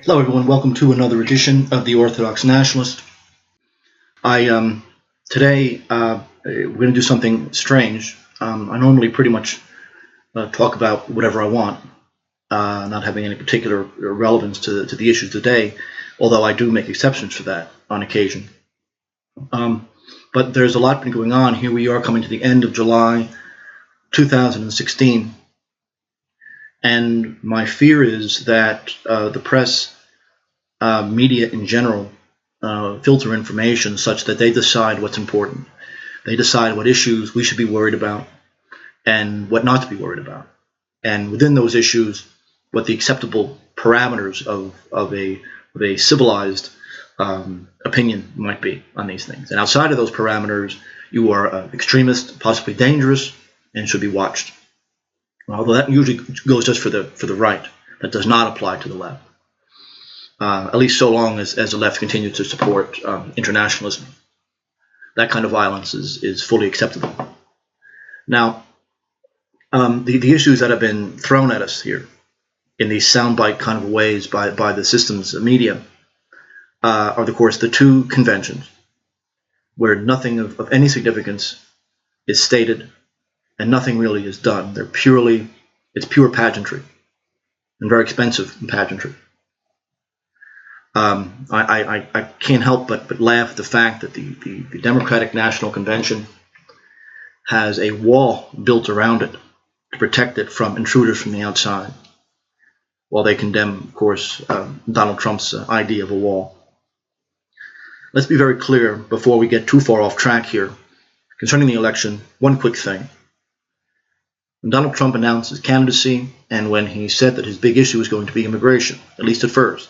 Hello, everyone. Welcome to another edition of the Orthodox Nationalist. Today we're going to do something strange. I normally pretty much talk about whatever I want, not having any particular relevance to the issues today, although I do make exceptions for that on occasion. But there's a lot been going on. Here we are coming to the end of July 2016. And my fear is that the press, media in general, filter information such that they decide what's important. They decide what issues we should be worried about and what not to be worried about. And within those issues, what the acceptable parameters of a civilized opinion might be on these things. And outside of those parameters, you are an extremist, possibly dangerous, and should be watched. Although that usually goes just for the right. That does not apply to the left. At least so long as the left continues to support internationalism. That kind of violence is fully acceptable. Now, the issues that have been thrown at us here in these soundbite kind of ways by the system's media are, of course, the two conventions where nothing of any significance is stated and nothing really is done. It's pure pageantry and very expensive pageantry. I can't help but laugh at the fact that the Democratic National Convention has a wall built around it to protect it from intruders from the outside, while they condemn, of course, Donald Trump's idea of a wall. Let's be very clear before we get too far off track here concerning the election. One quick thing. When Donald Trump announced his candidacy and when he said that his big issue was going to be immigration, at least at first,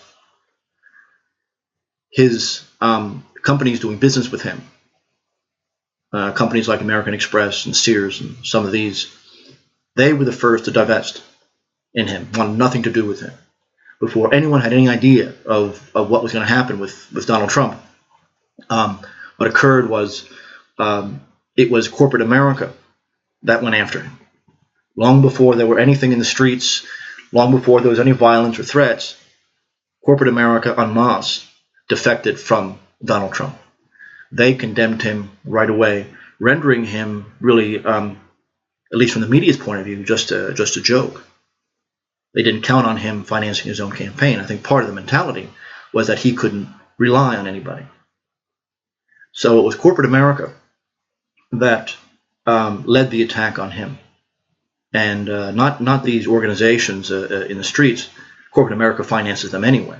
his companies doing business with him, companies like American Express and Sears and some of these, they were the first to divest in him, wanted nothing to do with him. Before anyone had any idea of what was going to happen with Donald Trump, what occurred was it was corporate America that went after him. Long before there were anything in the streets, long before there was any violence or threats, corporate America en masse defected from Donald Trump. They condemned him right away, rendering him really, at least from the media's point of view, just a joke. They didn't count on him financing his own campaign. I think part of the mentality was that he couldn't rely on anybody. So it was corporate America that led the attack on him. And not these organizations in the streets. Corporate America finances them anyway.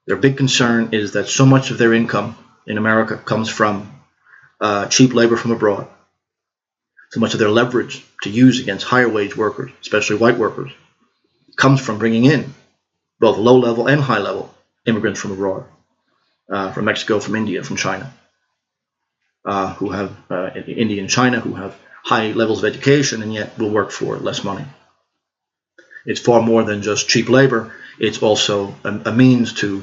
Their big concern is that so much of their income in America comes from cheap labor from abroad. So much of their leverage to use against higher wage workers, especially white workers, comes from bringing in both low-level and high-level immigrants from abroad, from Mexico, from India, from China, who have India and China who have high levels of education and yet will work for less money. It's far more than just cheap labor. It's also a means to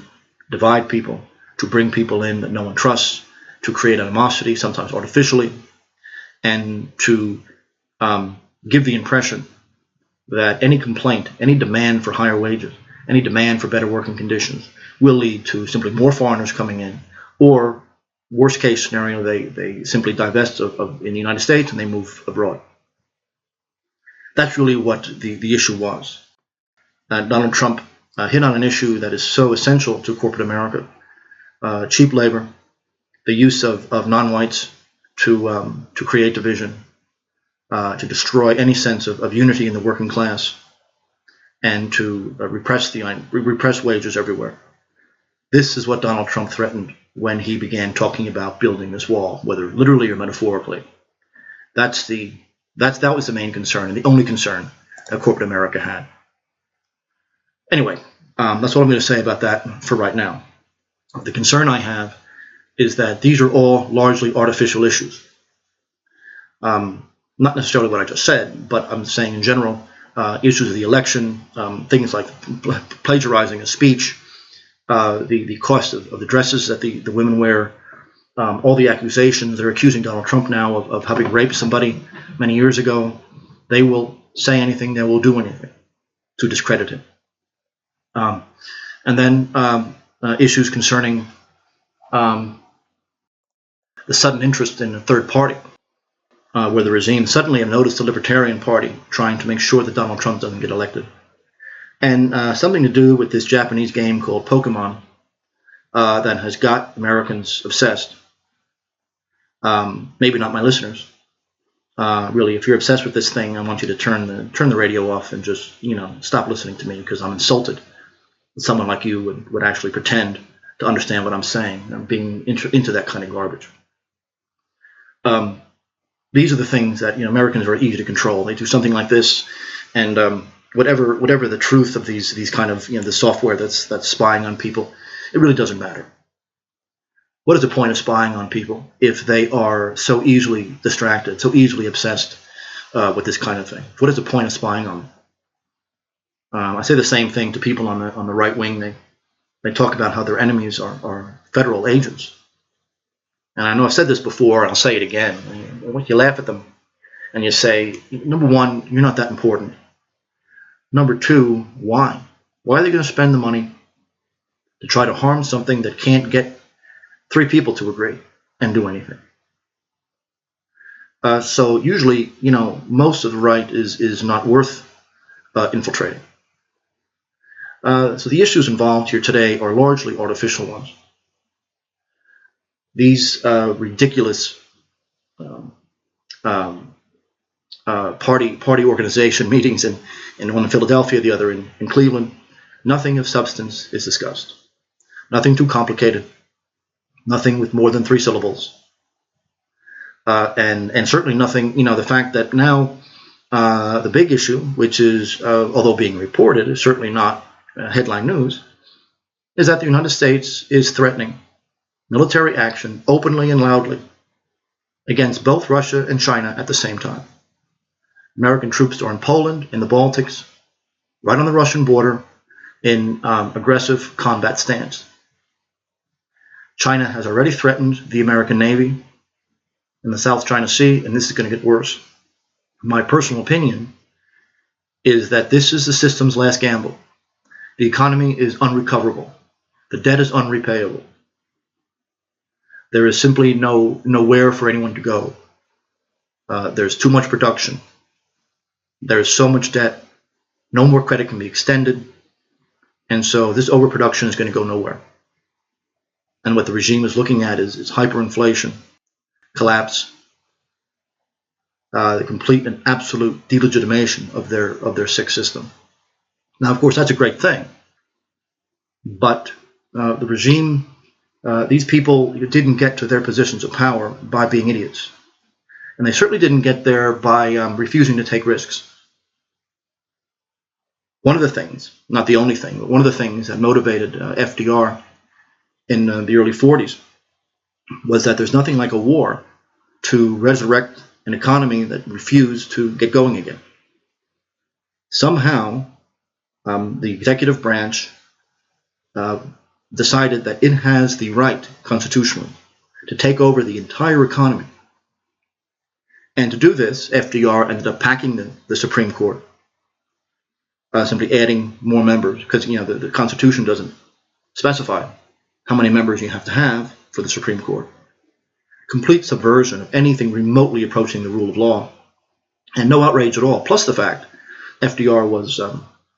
divide people, to bring people in that no one trusts, to create animosity, sometimes artificially, and to give the impression that any complaint, any demand for higher wages, any demand for better working conditions will lead to simply more foreigners coming in, or worst case scenario, they simply divest in the United States and they move abroad. That's really what the issue was. Donald Trump hit on an issue that is so essential to corporate America: cheap labor, the use of non-whites to create division, to destroy any sense of unity in the working class, and to repress wages everywhere. This is what Donald Trump threatened when he began talking about building this wall, whether literally or metaphorically. That was the main concern and the only concern that corporate America had. Anyway, that's what I'm going to say about that for right now. The concern I have is that these are all largely artificial issues. Not necessarily what I just said, but I'm saying in general, issues of the election, things like plagiarizing a speech, the cost of the dresses that the women wear, all the accusations. They're accusing Donald Trump now of having raped somebody many years ago. They will say anything, they will do anything to discredit him. And then issues concerning the sudden interest in a third party, where the regime suddenly noticed the Libertarian Party trying to make sure that Donald Trump doesn't get elected. And something to do with this Japanese game called Pokemon that has got Americans obsessed. Maybe not my listeners. Really, if you're obsessed with this thing, I want you to turn the radio off and just stop listening to me, because I'm insulted that someone like you would actually pretend to understand what I'm saying. I'm being into that kind of garbage. These are the things that Americans are easy to control. They do something like this, and whatever the truth of these kind of the software that's spying on people, it really doesn't matter. What is the point of spying on people if they are so easily distracted, so easily obsessed with this kind of thing? What is the point of spying on them? I say the same thing to people on the right wing. They talk about how their enemies are federal agents. And I know I've said this before, and I'll say it again. You laugh at them and you say, number one, you're not that important. Number two, why? Why are they going to spend the money to try to harm something that can't get 3 people to agree and do anything? So usually, most of the right is not worth infiltrating. So the issues involved here today are largely artificial ones. These ridiculous party organization meetings, in one in Philadelphia, the other in Cleveland, nothing of substance is discussed. Nothing too complicated. Nothing with more than 3 syllables. And certainly nothing, the fact that now the big issue, which is, although being reported, is certainly not headline news, is that the United States is threatening military action openly and loudly against both Russia and China at the same time. American troops are in Poland, in the Baltics, right on the Russian border, in aggressive combat stance. China has already threatened the American Navy in the South China Sea, and this is going to get worse. My personal opinion is that this is the system's last gamble. The economy is unrecoverable. The debt is unrepayable. There is simply nowhere for anyone to go. There's too much production. There's so much debt. No more credit can be extended. And so this overproduction is going to go nowhere. And what the regime is looking at is hyperinflation, collapse, the complete and absolute delegitimation of their sick system. Now, of course, that's a great thing. But the regime, these people didn't get to their positions of power by being idiots. And they certainly didn't get there by refusing to take risks. One of the things, not the only thing, but one of the things that motivated FDR in the early 40s was that there's nothing like a war to resurrect an economy that refused to get going again. Somehow, the executive branch decided that it has the right, constitutionally, to take over the entire economy. And to do this, FDR ended up packing the Supreme Court, simply adding more members, because the Constitution doesn't specify how many members you have to have for the Supreme Court. Complete subversion of anything remotely approaching the rule of law, and no outrage at all. Plus the fact FDR was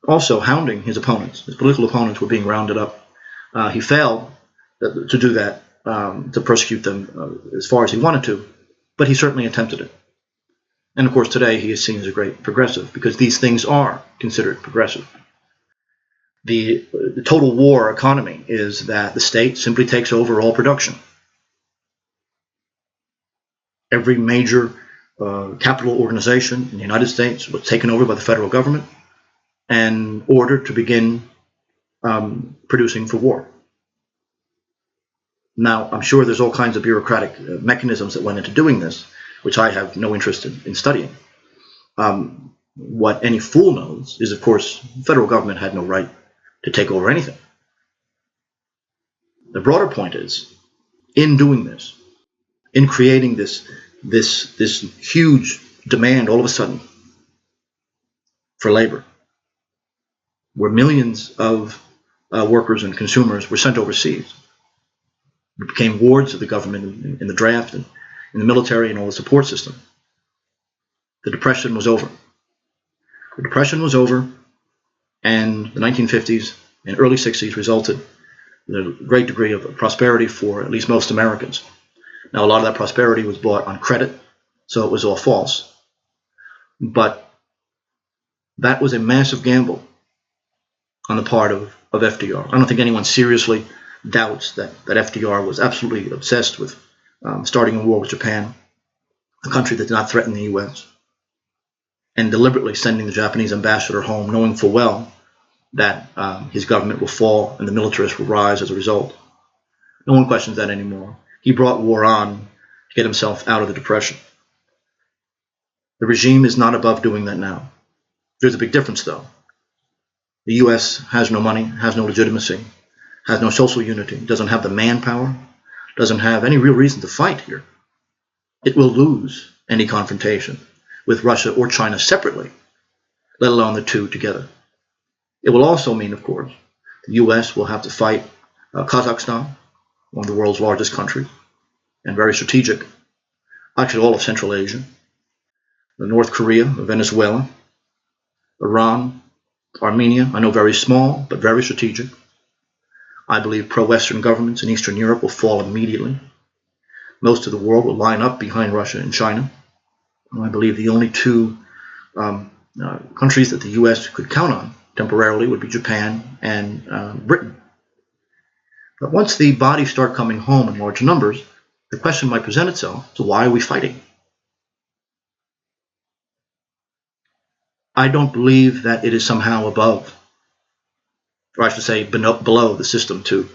also hounding his opponents. His political opponents were being rounded up. He failed to do that, to persecute them as far as he wanted to, but he certainly attempted it. And of course today he is seen as a great progressive, because these things are considered progressive. The total war economy is that the state simply takes over all production. Every major capital organization in the United States was taken over by the federal government and ordered to begin producing for war. Now, I'm sure there's all kinds of bureaucratic mechanisms that went into doing this, which I have no interest in studying. What any fool knows is, of course, the federal government had no right to take over anything. The broader point is, in doing this, in creating this huge demand all of a sudden for labor, where millions of workers and consumers were sent overseas. They became wards of the government in the draft and in the military and all the support system. The Depression was over. The Depression was over, and the 1950s and early 60s resulted in a great degree of prosperity for at least most Americans. Now, a lot of that prosperity was bought on credit, so it was all false. But that was a massive gamble on the part of FDR. I don't think anyone seriously doubts that FDR was absolutely obsessed with starting a war with Japan, a country that did not threaten the U.S., and deliberately sending the Japanese ambassador home, knowing full well that his government will fall and the militarists will rise as a result. No one questions that anymore. He brought war on to get himself out of the Depression. The regime is not above doing that now. There's a big difference, though. The U.S. has no money, has no legitimacy, has no social unity, doesn't have the manpower, doesn't have any real reason to fight here. It will lose any confrontation with Russia or China separately, let alone the two together. It will also mean, of course, the U.S. will have to fight Kazakhstan, one of the world's largest countries, and very strategic, actually all of Central Asia, North Korea, Venezuela, Iran, Armenia, I know very small, but very strategic. I believe pro-Western governments in Eastern Europe will fall immediately. Most of the world will line up behind Russia and China. I believe the only two countries that the U.S. could count on temporarily would be Japan and Britain. But once the bodies start coming home in large numbers, the question might present itself, so why are we fighting? I don't believe that it is somehow above, or I should say below the system to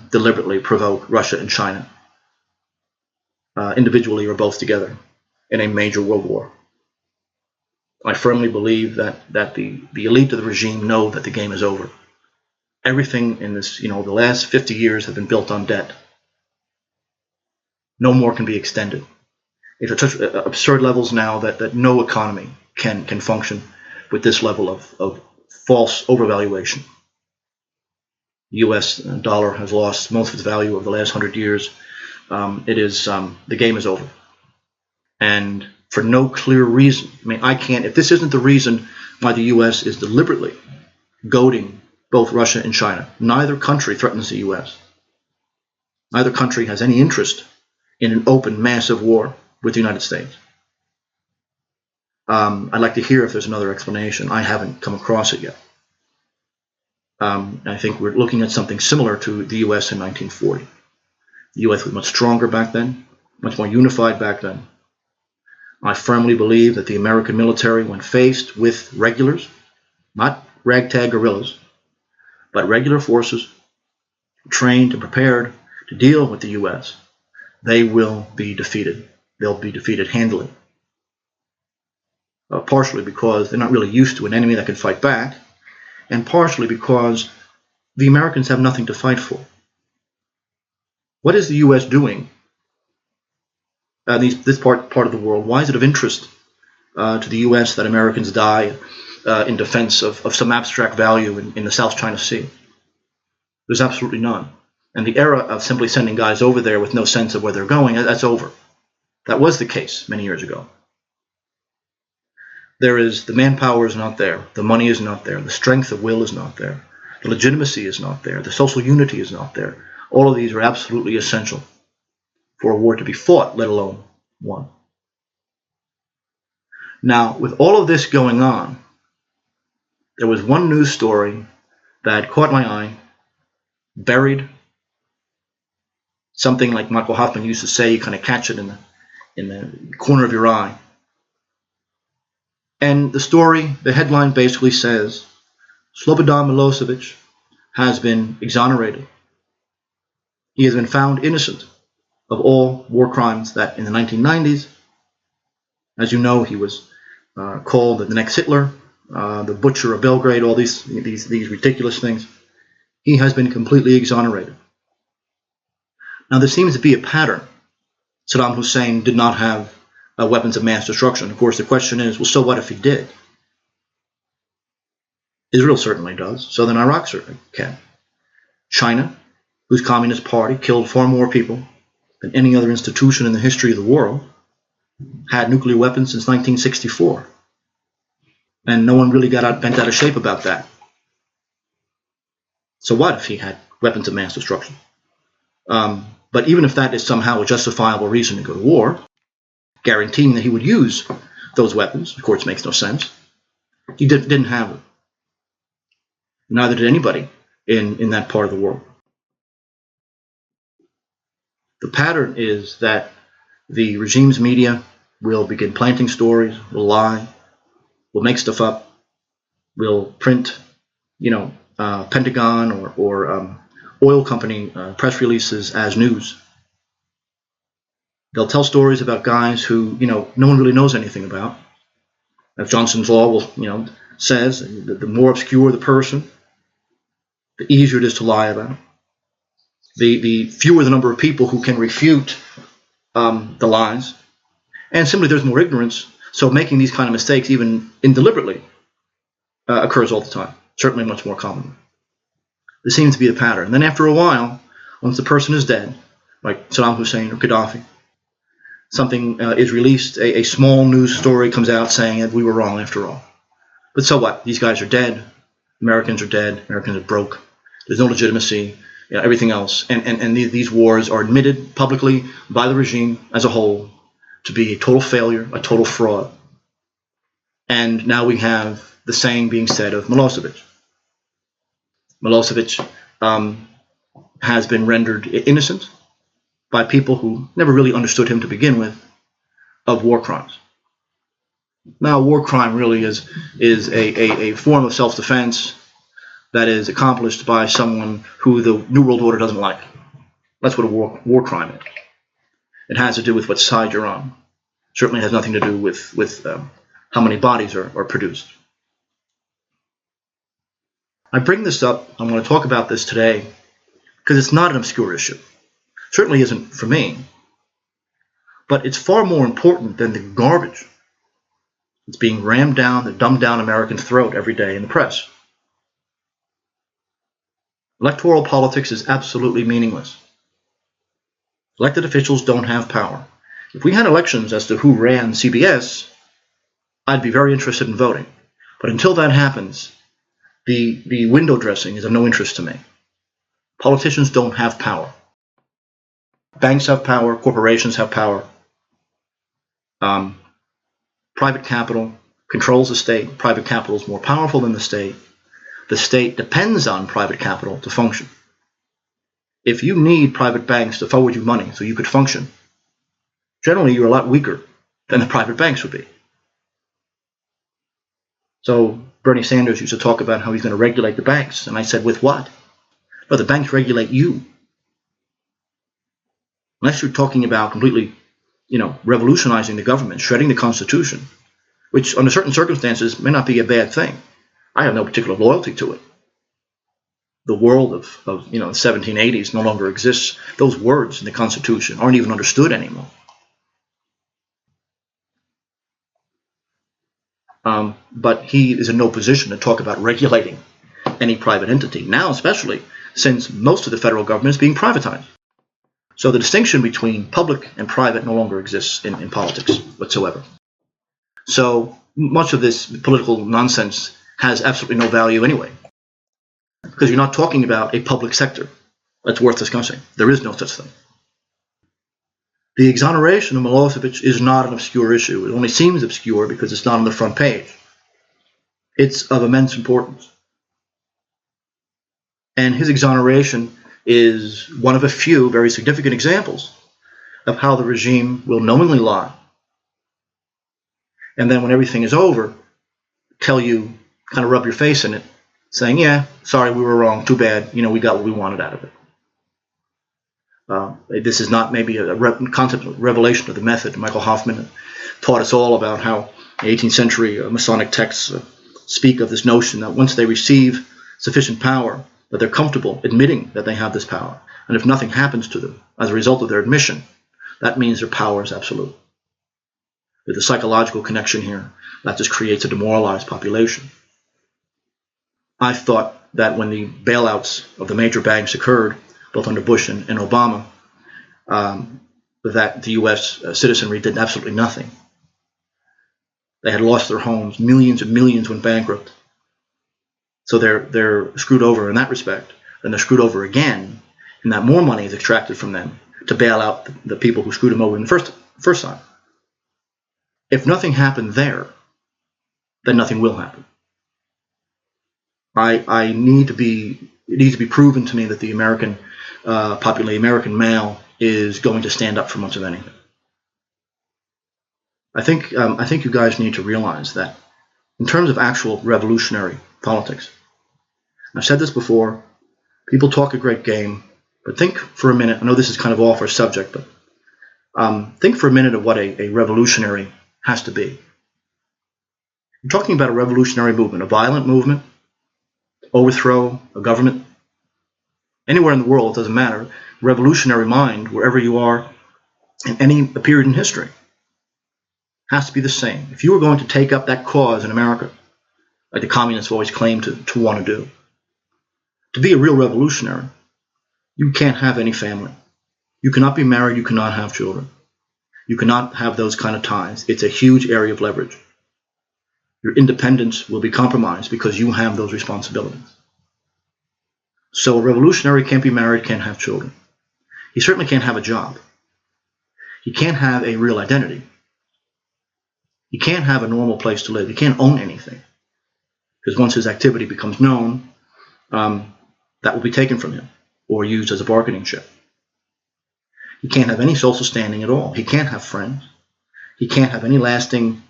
deliberately provoke Russia and China, individually or both together, in a major world war. I firmly believe that the elite of the regime know that the game is over. Everything in this, the last 50 years have been built on debt. No more can be extended. It's at such absurd levels now that no economy can function with this level of false overvaluation. The U.S. dollar has lost most of its value over the last 100 years. The game is over. And for no clear reason. If this isn't the reason why the U.S. is deliberately goading both Russia and China, neither country threatens the U.S. Neither country has any interest in an open, massive war with the United States. I'd like to hear if there's another explanation. I haven't come across it yet. I think we're looking at something similar to the U.S. in 1940. The U.S. was much stronger back then, much more unified back then. I firmly believe that the American military, when faced with regulars, not ragtag guerrillas, but regular forces, trained and prepared to deal with the U.S., they will be defeated. They'll be defeated handily. Partially because they're not really used to an enemy that can fight back, and partially because the Americans have nothing to fight for. What is the U.S. doing? This part of the world. Why is it of interest to the U.S. that Americans die in defense of some abstract value in the South China Sea? There's absolutely none. And the era of simply sending guys over there with no sense of where they're going, that's over. That was the case many years ago. The manpower is not there. The money is not there. The strength of will is not there. The legitimacy is not there. The social unity is not there. All of these are absolutely essential for a war to be fought, let alone won. Now, with all of this going on, there was one news story that caught my eye, buried. Something like Michael Hoffman used to say, you kind of catch it in the corner of your eye. And the headline basically says, Slobodan Milosevic has been exonerated. He has been found innocent of all war crimes that in the 1990s, as you know, he was called the next Hitler, the butcher of Belgrade, all these ridiculous things. He has been completely exonerated. Now, there seems to be a pattern. Saddam Hussein did not have weapons of mass destruction. Of course, the question is, well, so what if he did? Israel certainly does. Southern Iraq certainly can. China, whose Communist Party killed far more people than any other institution in the history of the world, had nuclear weapons since 1964. And no one really got bent out of shape about that. So what if he had weapons of mass destruction? But even if that is somehow a justifiable reason to go to war, guaranteeing that he would use those weapons, of course, makes no sense. He didn't have them. Neither did anybody in that part of the world. The pattern is that the regime's media will begin planting stories, will lie, will make stuff up, will print, Pentagon or oil company press releases as news. They'll tell stories about guys who, no one really knows anything about. As Johnson's Law will, says, the more obscure the person, the easier it is to lie about. The fewer the number of people who can refute the lies. And simply there's more ignorance, so making these kind of mistakes, even indeliberately, occurs all the time. Certainly much more common. This seems to be the pattern. And then after a while, once the person is dead, like Saddam Hussein or Gaddafi, something is released, a small news story comes out saying that we were wrong after all. But so what? These guys are dead. Americans are dead. Americans are broke. There's no legitimacy. Everything else. And these wars are admitted publicly by the regime as a whole to be a total failure, a total fraud. And now we have the saying being said of Milosevic. Milosevic has been rendered innocent by people who never really understood him to begin with of war crimes. Now, war crime really is a form of self-defense that is accomplished by someone who the New World Order doesn't like. That's what a war crime is. It has to do with what side you're on. Certainly has nothing to do with how many bodies are produced. I bring this up, I want to talk about this today, because it's not an obscure issue. Certainly isn't for me. But it's far more important than the garbage that's being rammed down the dumbed down American throat every day in the press. Electoral politics is absolutely meaningless. Elected officials don't have power. If we had elections as to who ran CBS, I'd be very interested in voting. But until that happens, the window dressing is of no interest to me. Politicians don't have power. Banks have power, corporations have power. Private capital controls the state. Private capital is more powerful than the state. The state depends on private capital to function. If you need private banks to forward you money so you could function, generally you're a lot weaker than the private banks would be. So Bernie Sanders used to talk about how he's going to regulate the banks. And I said, with what? No, the banks regulate you. Unless you're talking about completely, revolutionizing the government, shredding the Constitution, which under certain circumstances may not be a bad thing. I have no particular loyalty to it. The world of the 1780s no longer exists. Those words in the Constitution aren't even understood anymore. But he is in no position to talk about regulating any private entity, now especially since most of the federal government is being privatized. So the distinction between public and private no longer exists in politics whatsoever. So much of this political nonsense has absolutely no value anyway, because you're not talking about a public sector that's worth discussing. There is no such thing. The exoneration of Milosevic is not an obscure issue. It only seems obscure because it's not on the front page. It's of immense importance. And his exoneration is one of a few very significant examples of how the regime will knowingly lie. And then when everything is over, tell you, kind of rub your face in it, saying, yeah, sorry, we were wrong, too bad, we got what we wanted out of it. This is not maybe a concept of revelation of the method. Michael Hoffman taught us all about how 18th century Masonic texts speak of this notion that once they receive sufficient power, that they're comfortable admitting that they have this power. And if nothing happens to them as a result of their admission, that means their power is absolute. There's a psychological connection here that just creates a demoralized population. I thought that when the bailouts of the major banks occurred, both under Bush and Obama, that the U.S. citizenry did absolutely nothing. They had lost their homes. Millions and millions went bankrupt. So they're screwed over in that respect. Then they're screwed over again, and that more money is extracted from them to bail out the people who screwed them over in the first time. If nothing happened there, then nothing will happen. It needs to be proven to me that the American American male is going to stand up for much of anything. I think you guys need to realize that in terms of actual revolutionary politics, I've said this before, people talk a great game, but think for a minute, I know this is kind of off our subject, but think for a minute of what a revolutionary has to be. You're talking about a revolutionary movement, a violent movement, overthrow a government. Anywhere in the world, it doesn't matter. Revolutionary mind, wherever you are in any period in history, has to be the same. If you were going to take up that cause in America, like the communists always claim to want to do, to be a real revolutionary, you can't have any family. You cannot be married. You cannot have children. You cannot have those kind of ties. It's a huge area of leverage. Your independence will be compromised because you have those responsibilities. So a revolutionary can't be married, can't have children. He certainly can't have a job. He can't have a real identity. He can't have a normal place to live. He can't own anything. Because once his activity becomes known, that will be taken from him or used as a bargaining chip. He can't have any social standing at all. He can't have friends. He can't have any lasting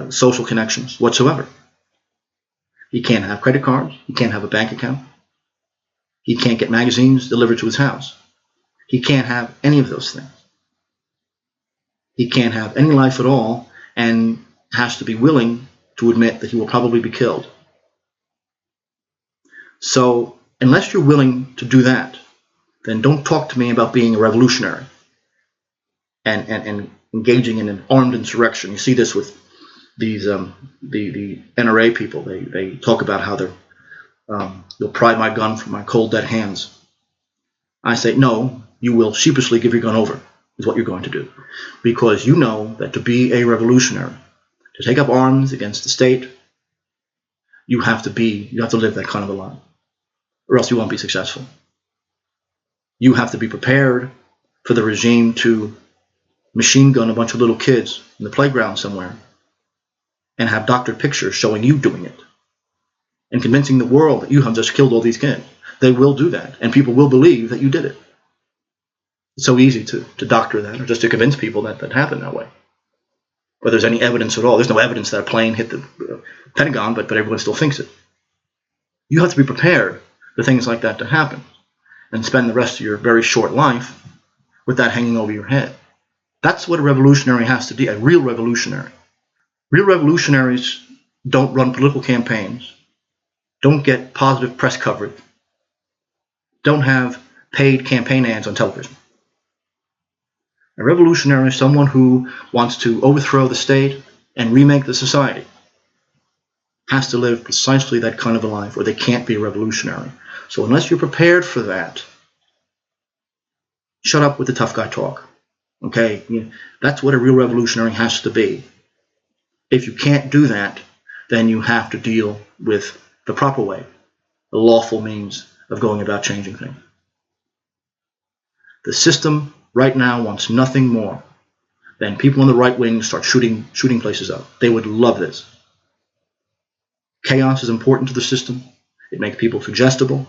social connections whatsoever. He can't have credit cards. He can't have a bank account. He can't get magazines delivered to his house. He can't have any of those things. He can't have any life at all and has to be willing to admit that he will probably be killed. So unless you're willing to do that, then don't talk to me about being a revolutionary and engaging in an armed insurrection. You see this with these the NRA people. They talk about how you'll pry my gun from my cold dead hands. I say, no, you will sheepishly give your gun over, is what you're going to do. Because you know that to be a revolutionary, to take up arms against the state, you have to live that kind of a life, or else you won't be successful. You have to be prepared for the regime to machine gun a bunch of little kids in the playground somewhere and have doctored pictures showing you doing it and convincing the world that you have just killed all these kids. They will do that, and people will believe that you did it. It's so easy to doctor that, or just to convince people that happened that way. Whether there's any evidence at all. There's no evidence that a plane hit the Pentagon, but everyone still thinks it. You have to be prepared for things like that to happen and spend the rest of your very short life with that hanging over your head. That's what a revolutionary has to be, a real revolutionary. Real revolutionaries don't run political campaigns, don't get positive press coverage, don't have paid campaign ads on television. A revolutionary is someone who wants to overthrow the state and remake the society. Has to live precisely that kind of a life, or they can't be a revolutionary. So unless you're prepared for that, shut up with the tough guy talk. Okay? That's what a real revolutionary has to be. If you can't do that, then you have to deal with the proper way, the lawful means of going about changing things. The system right now wants nothing more than people on the right wing start shooting places up. They would love this. Chaos is important to the system. It makes people suggestible,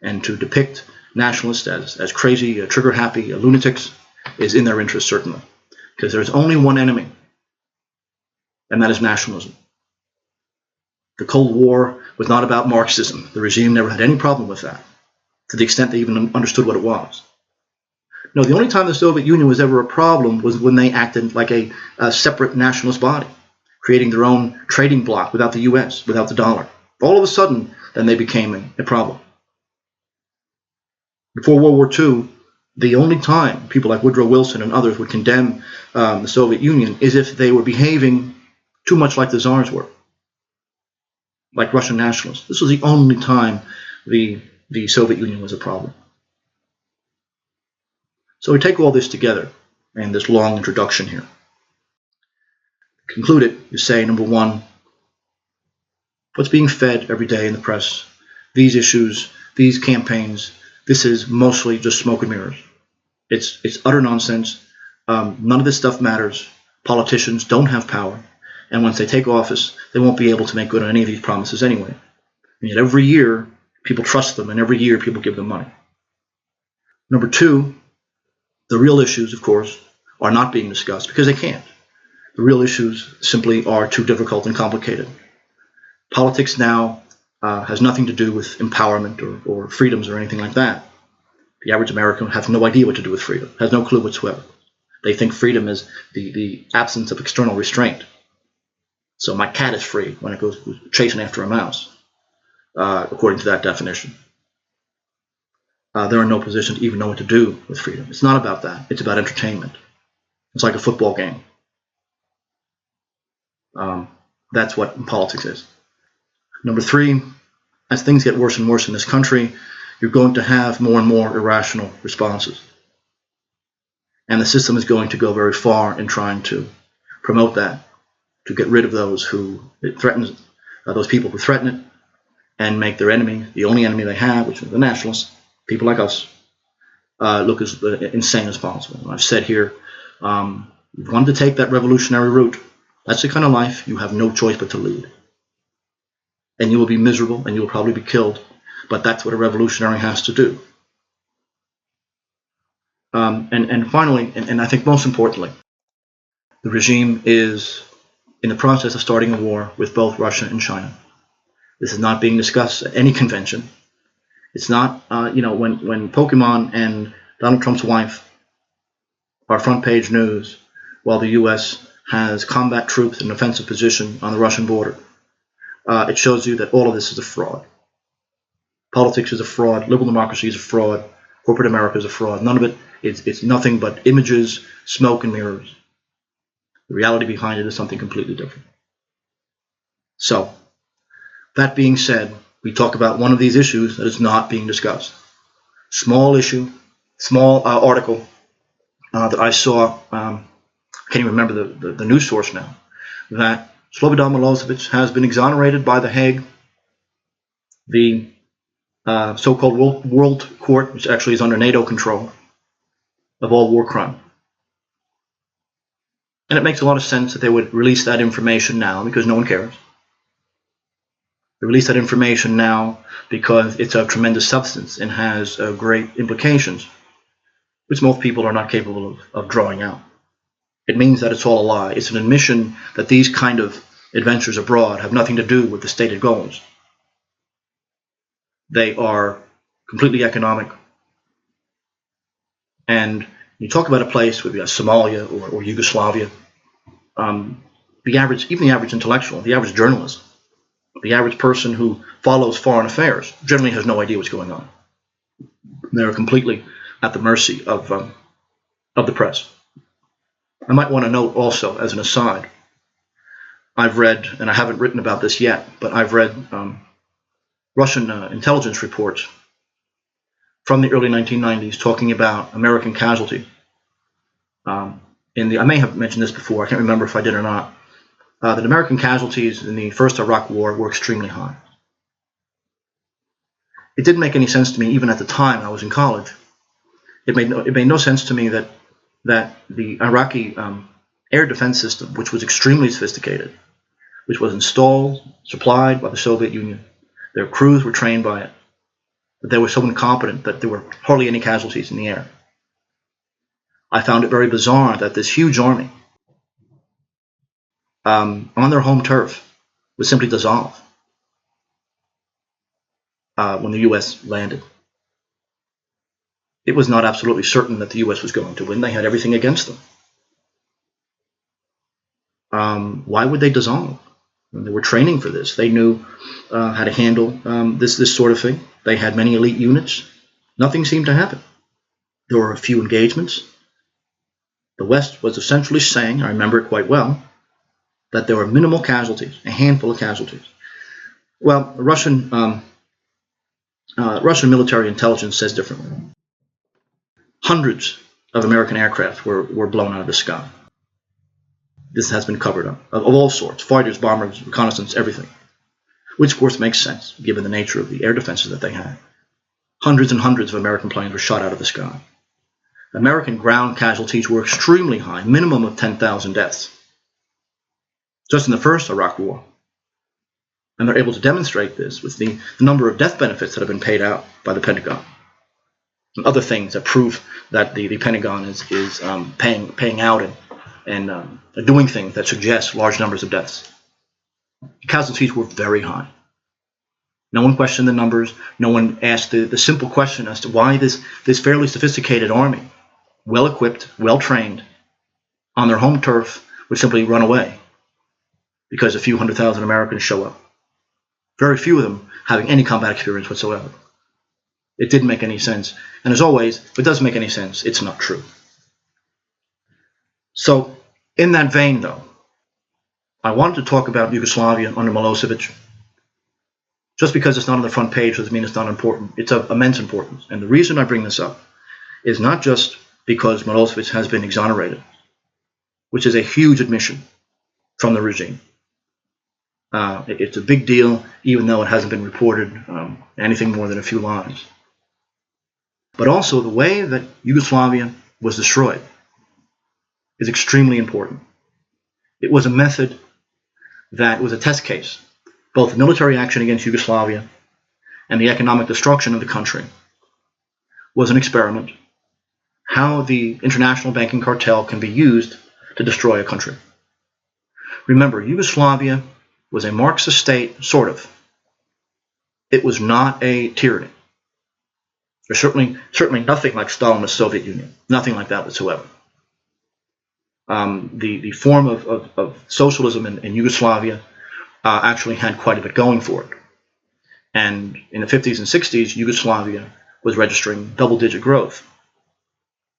and to depict nationalists as crazy, trigger-happy lunatics is in their interest, certainly. Because there's only one enemy, and that is nationalism. The Cold War was not about Marxism. The regime never had any problem with that, to the extent they even understood what it was. No, the only time the Soviet Union was ever a problem was when they acted like a separate nationalist body, creating their own trading bloc without the U.S., without the dollar. All of a sudden, then they became a problem. Before World War II, the only time people like Woodrow Wilson and others would condemn the Soviet Union is if they were behaving too much like the Tsars were. like Russian nationalists. This was the only time the Soviet Union was a problem. So we take all this together and this long introduction here. Conclude it, you say, number one, what's being fed every day in the press, these issues, these campaigns, this is mostly just smoke and mirrors. It's utter nonsense. None of this stuff matters. Politicians don't have power. And once they take office, they won't be able to make good on any of these promises anyway. And yet every year, people trust them, and every year people give them money. Number two, the real issues, of course, are not being discussed because they can't. The real issues simply are too difficult and complicated. Politics now has nothing to do with empowerment or freedoms or anything like that. The average American has no idea what to do with freedom, has no clue whatsoever. They think freedom is the absence of external restraint. So my cat is free when it goes chasing after a mouse, according to that definition. They're in no position to even know what to do with freedom. It's not about that. It's about entertainment. It's like a football game. That's what politics is. Number three, as things get worse and worse in this country, you're going to have more and more irrational responses. And the system is going to go very far in trying to promote that, to get rid of those who it threatens, those people who threaten it, and make their enemy, the only enemy they have, which is the nationalists, people like us, look as insane as possible. And I've said here, if you wanted to take that revolutionary route, that's the kind of life you have no choice but to lead. And you will be miserable, and you will probably be killed, but that's what a revolutionary has to do. And finally, and I think most importantly, the regime is in the process of starting a war with both Russia and China. This is not being discussed at any convention. It's not, when Pokemon and Donald Trump's wife are front page news while the U.S. has combat troops in an offensive position on the Russian border. It shows you that all of this is a fraud. Politics is a fraud. Liberal democracy is a fraud. Corporate America is a fraud. None of it. It's nothing but images, smoke, and mirrors. The reality behind it is something completely different. So, that being said, we talk about one of these issues that is not being discussed. Small issue, small article that I saw, I can't even remember the news source now, that Slobodan Milosevic has been exonerated by The Hague, the so-called World Court, which actually is under NATO control, of all war crime. And it makes a lot of sense that they would release that information now because no one cares. They release that information now because it's of tremendous substance and has great implications, which most people are not capable of drawing out. It means that it's all a lie. It's an admission that these kind of adventures abroad have nothing to do with the stated goals. They are completely economic. And you talk about a place with Somalia or Yugoslavia, even the average intellectual, the average journalist, the average person who follows foreign affairs generally has no idea what's going on. They're completely at the mercy of the press. I might want to note also, as an aside, I've read, and I haven't written about this yet, but I've read Russian intelligence reports from the early 1990s talking about American casualty. I may have mentioned this before, I can't remember if I did or not, that American casualties in the first Iraq War were extremely high. It didn't make any sense to me, even at the time I was in college. It made no sense to me that the Iraqi air defense system, which was extremely sophisticated, which was installed, supplied by the Soviet Union, their crews were trained by it, that they were so incompetent that there were hardly any casualties in the air. I found it very bizarre that this huge army on their home turf would simply dissolve when the U.S. landed. It was not absolutely certain that the U.S. was going to win. They had everything against them. Why would they dissolve? They were training for this. They knew how to handle this sort of thing. They had many elite units. Nothing seemed to happen. There were a few engagements. The West was essentially saying, I remember it quite well, that there were minimal casualties, a handful of casualties. Well, Russian military intelligence says differently. Hundreds of American aircraft were blown out of the sky. This has been covered up, of all sorts, fighters, bombers, reconnaissance, everything, which of course makes sense given the nature of the air defenses that they had. Hundreds and hundreds of American planes were shot out of the sky. American ground casualties were extremely high, minimum of 10,000 deaths, just in the first Iraq War. And they're able to demonstrate this with the number of death benefits that have been paid out by the Pentagon and other things that prove that the Pentagon is paying out and doing things that suggest large numbers of deaths. The casualties were very high. No one questioned the numbers. No one asked the simple question as to why this fairly sophisticated army, well-equipped, well-trained, on their home turf, would simply run away because a few 100,000 Americans show up. Very few of them having any combat experience whatsoever. It didn't make any sense. And as always, if it doesn't make any sense, it's not true. So, in that vein, though, I wanted to talk about Yugoslavia under Milosevic. Just because it's not on the front page doesn't mean it's not important. It's of immense importance. And the reason I bring this up is not just because Milosevic has been exonerated, which is a huge admission from the regime. It's a big deal, even though it hasn't been reported anything more than a few lines. But also the way that Yugoslavia was destroyed is extremely important. It was a method that was a test case. Both military action against Yugoslavia and the economic destruction of the country was an experiment. How the international banking cartel can be used to destroy a country. Remember, Yugoslavia was a Marxist state, sort of. It was not a tyranny. There's certainly nothing like Stalinist Soviet Union. Nothing like that whatsoever. The form of socialism in Yugoslavia actually had quite a bit going for it. And in the 50s and 60s, Yugoslavia was registering double-digit growth.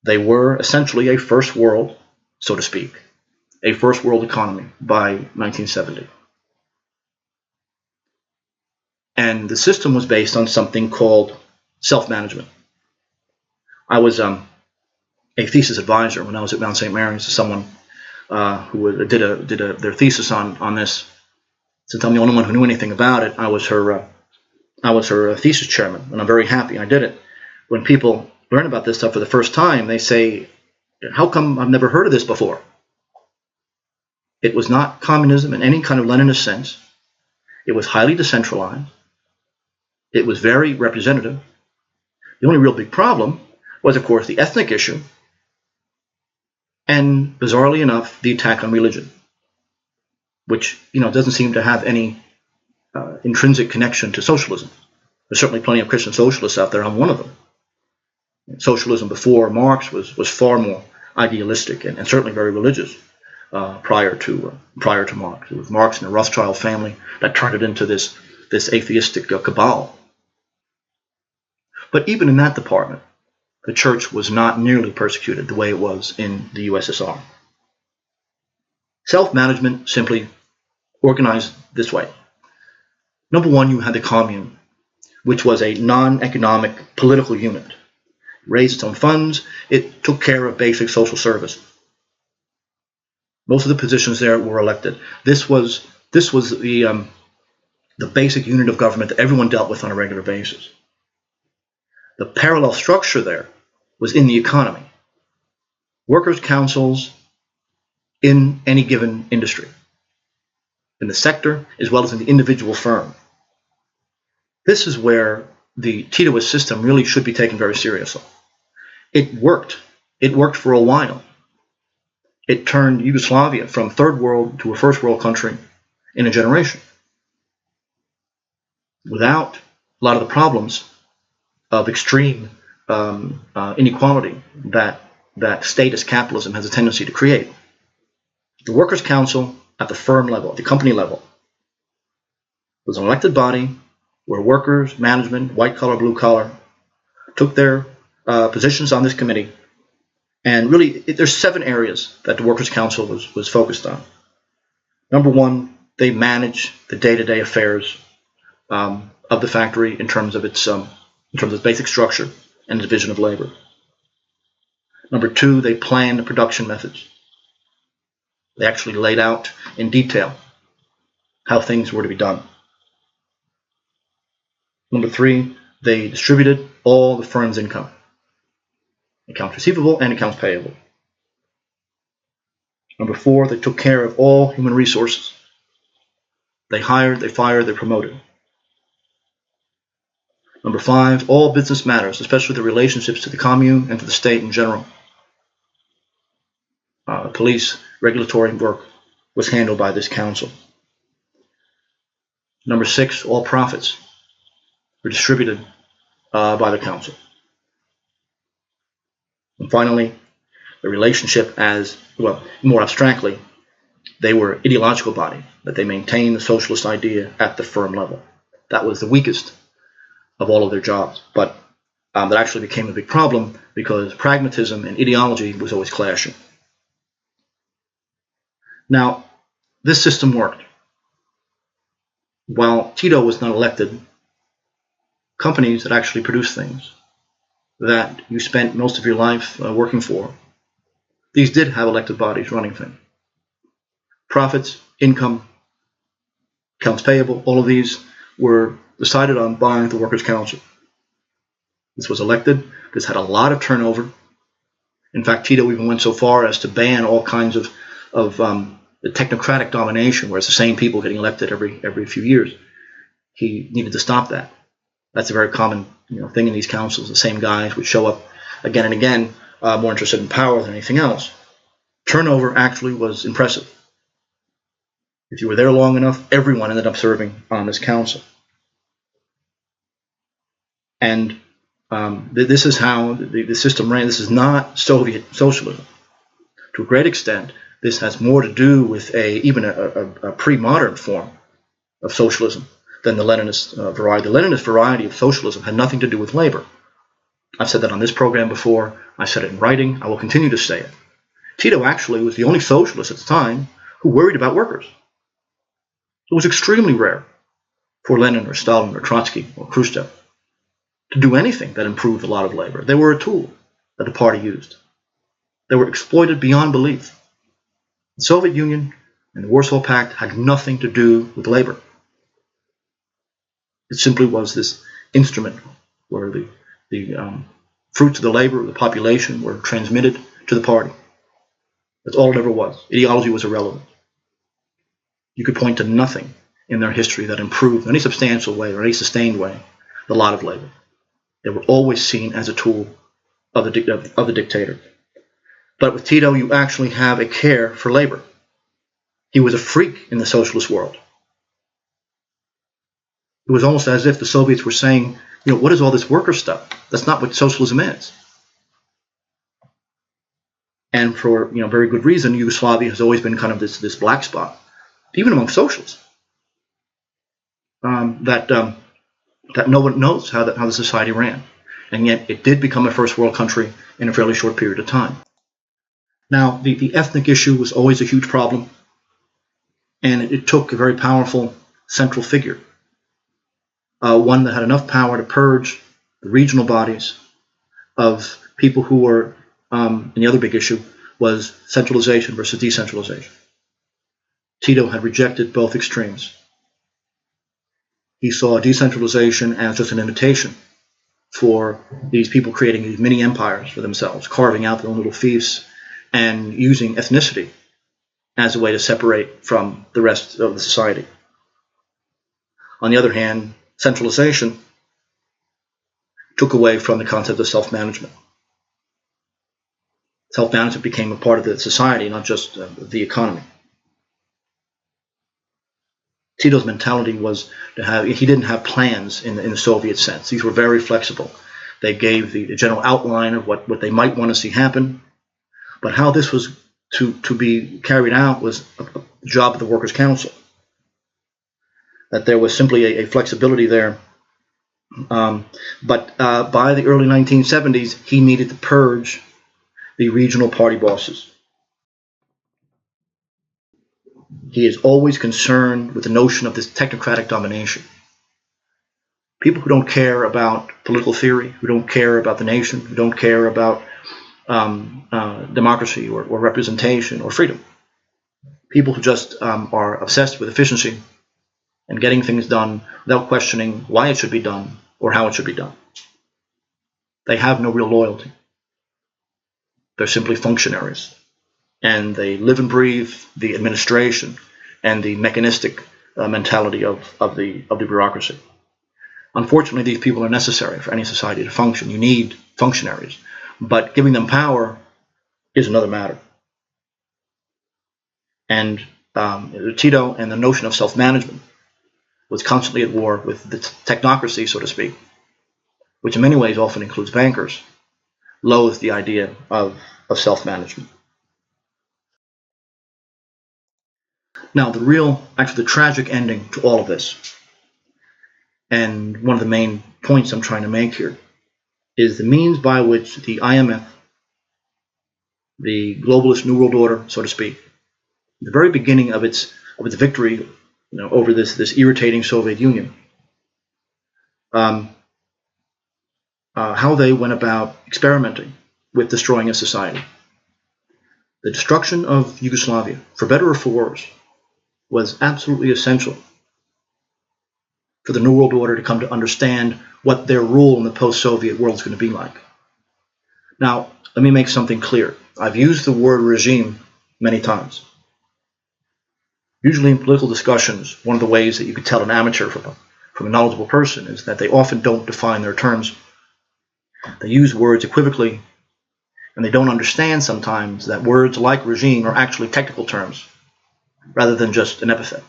They were essentially a first world, so to speak, a first world economy by 1970. And the system was based on something called self-management. I was a thesis advisor when I was at Mount St. Mary's to someone who did their thesis on this. Since I'm the only one who knew anything about it, I was her thesis chairman, and I'm very happy I did it. When people learn about this stuff for the first time, they say, "How come I've never heard of this before?" It was not communism in any kind of Leninist sense. It was highly decentralized. It was very representative. The only real big problem was, of course, the ethnic issue, and bizarrely enough, the attack on religion, which doesn't seem to have any intrinsic connection to socialism. There's certainly plenty of Christian socialists out there. I'm one of them. Socialism before Marx was far more idealistic and certainly very religious prior to Marx. It was Marx and the Rothschild family that turned it into this atheistic cabal. But even in that department, the church was not nearly persecuted the way it was in the USSR. Self-management simply organized this way. Number one, you had the commune, which was a non-economic political unit. It raised its own funds. It took care of basic social service. Most of the positions there were elected. This was the basic unit of government that everyone dealt with on a regular basis. The parallel structure there was in the economy. Workers' councils in any given industry, in the sector as well as in the individual firm. This is where the Titoist system really should be taken very seriously. It worked. It worked for a while. It turned Yugoslavia from third world to a first world country in a generation, without a lot of the problems of extreme inequality that statist capitalism has a tendency to create. The Workers' Council at the firm level, at the company level, was an elected body where workers, management, white collar, blue collar, took their positions on this committee. And really, there's 7 areas that the Workers' Council was focused on. Number one, they manage the day-to-day affairs of the factory in terms of its basic structure and division of labor. Number two, they planned the production methods. They actually laid out in detail how things were to be done. Number three, they distributed all the firm's income, accounts receivable and accounts payable. Number four, they took care of all human resources. They hired, they fired, they promoted. Number five, all business matters, especially the relationships to the commune and to the state in general. Police, regulatory work was handled by this council. Number six, all profits were distributed by the council. And finally, the relationship as, well, more abstractly, they were an ideological body, that they maintained the socialist idea at the firm level. That was the weakest of all of their jobs, but that actually became a big problem because pragmatism and ideology was always clashing. Now, this system worked. While Tito was not elected, companies that actually produced things that you spent most of your life working for, these did have elected bodies running things. Profits, income, accounts payable, all of these were decided on by the Workers' Council. This was elected. This had a lot of turnover. In fact, Tito even went so far as to ban all kinds of the technocratic domination, where it's the same people getting elected every few years. He needed to stop that. That's a very common thing in these councils. The same guys would show up again and again, more interested in power than anything else. Turnover actually was impressive. If you were there long enough, everyone ended up serving on this council. And this is how the system ran. This is not Soviet socialism. To a great extent, this has more to do with even a pre-modern form of socialism than the Leninist variety. The Leninist variety of socialism had nothing to do with labor. I've said that on this program before. I said it in writing. I will continue to say it. Tito actually was the only socialist at the time who worried about workers. It was extremely rare for Lenin or Stalin or Trotsky or Khrushchev to do anything that improved a lot of labor. They were a tool that the party used. They were exploited beyond belief. The Soviet Union and the Warsaw Pact had nothing to do with labor. It simply was this instrument where the fruits of the labor of the population were transmitted to the party. That's all it ever was. Ideology was irrelevant. You could point to nothing in their history that improved in any substantial way or any sustained way the lot of labor. They were always seen as a tool of the dictator. But with Tito, you actually have a care for labor. He was a freak in the socialist world. It was almost as if the Soviets were saying, what is all this worker stuff? That's not what socialism is. And for very good reason, Yugoslavia has always been kind of this black spot, even among socialists, that no one knows how the society ran. And yet it did become a first world country in a fairly short period of time. Now, the ethnic issue was always a huge problem, and it took a very powerful central figure, one that had enough power to purge the regional bodies of people who were, and the other big issue was centralization versus decentralization. Tito had rejected both extremes. He saw decentralization as just an invitation for these people creating these mini empires for themselves, carving out their own little fiefs and using ethnicity as a way to separate from the rest of the society. On the other hand, centralization took away from the concept of self-management. Self-management became a part of the society, not just the economy. Tito's mentality was he didn't have plans in the Soviet sense. These were very flexible. They gave the general outline of what they might want to see happen, but how this was to be carried out was a job of the Workers' Council. That there was simply a flexibility there. But by the early 1970s, he needed to purge the regional party bosses. He is always concerned with the notion of this technocratic domination. People who don't care about political theory, who don't care about the nation, who don't care about democracy or representation or freedom. People who just are obsessed with efficiency and getting things done without questioning why it should be done or how it should be done. They have no real loyalty. They're simply functionaries. And they live and breathe the administration and the mechanistic mentality of the bureaucracy. Unfortunately, these people are necessary for any society to function. You need functionaries. But giving them power is another matter. And Tito and the notion of self-management was constantly at war with the technocracy, so to speak, which in many ways often includes bankers, loathed the idea of self-management. Now, the tragic ending to all of this, and one of the main points I'm trying to make here, is the means by which the IMF, the globalist New World Order, so to speak, the very beginning of its victory, over this irritating Soviet Union, how they went about experimenting with destroying a society. The destruction of Yugoslavia, for better or for worse, was absolutely essential for the New World Order to come to understand what their rule in the post-Soviet world is going to be like. Now, let me make something clear. I've used the word regime many times. Usually in political discussions, one of the ways that you could tell an amateur from a knowledgeable person is that they often don't define their terms. They use words equivocally, and they don't understand sometimes that words like regime are actually technical terms rather than just an epithet.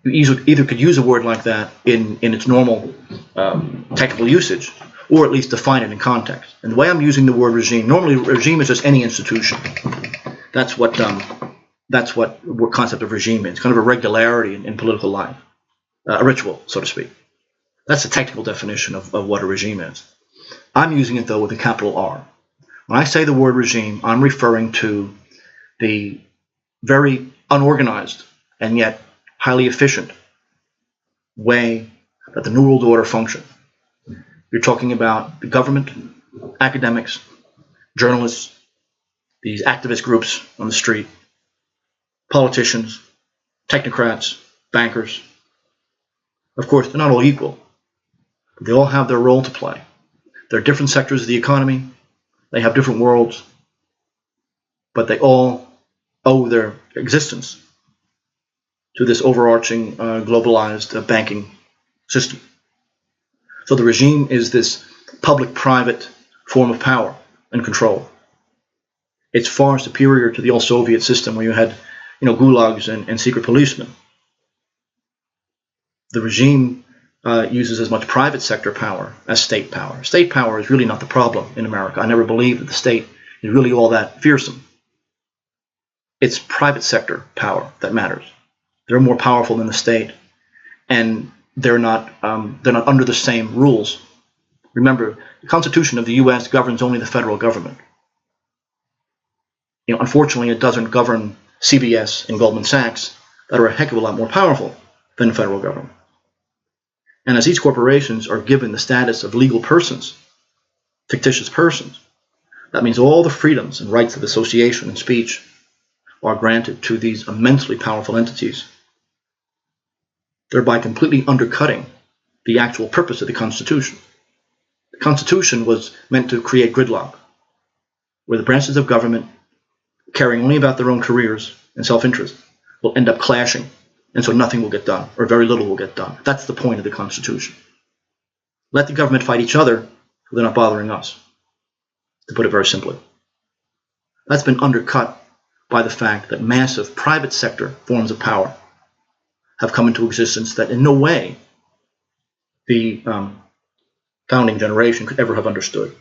You either could use a word like that in its normal technical usage, or at least define it in context. And the way I'm using the word regime, normally regime is just any institution. That's what concept of regime is, kind of a regularity in political life, a ritual, so to speak. That's the technical definition of what a regime is. I'm using it, though, with a capital R. When I say the word regime, I'm referring to the very unorganized and yet highly efficient way that the New World Order functioned. You're talking about the government, academics, journalists, these activist groups on the street, politicians, technocrats, bankers. Of course, they're not all equal. They all have their role to play. There are different sectors of the economy. They have different worlds. But they all owe their existence to this overarching globalized banking system. So the regime is this public-private form of power and control. It's far superior to the old Soviet system where you had, gulags and secret policemen. The regime uses as much private sector power as state power. State power is really not the problem in America. I never believed that the state is really all that fearsome. It's private sector power that matters. They're more powerful than the state, and they're not under the same rules. Remember, the Constitution of the U.S. governs only the federal government. Unfortunately, it doesn't govern CBS and Goldman Sachs that are a heck of a lot more powerful than the federal government. And as these corporations are given the status of legal persons, fictitious persons, that means all the freedoms and rights of association and speech are granted to these immensely powerful entities, thereby completely undercutting the actual purpose of the Constitution. The Constitution was meant to create gridlock, where the branches of government, caring only about their own careers and self-interest, will end up clashing, and so nothing will get done, or very little will get done. That's the point of the Constitution. Let the government fight each other, so they're not bothering us, to put it very simply. That's been undercut by the fact that massive private sector forms of power have come into existence that in no way the founding generation could ever have understood.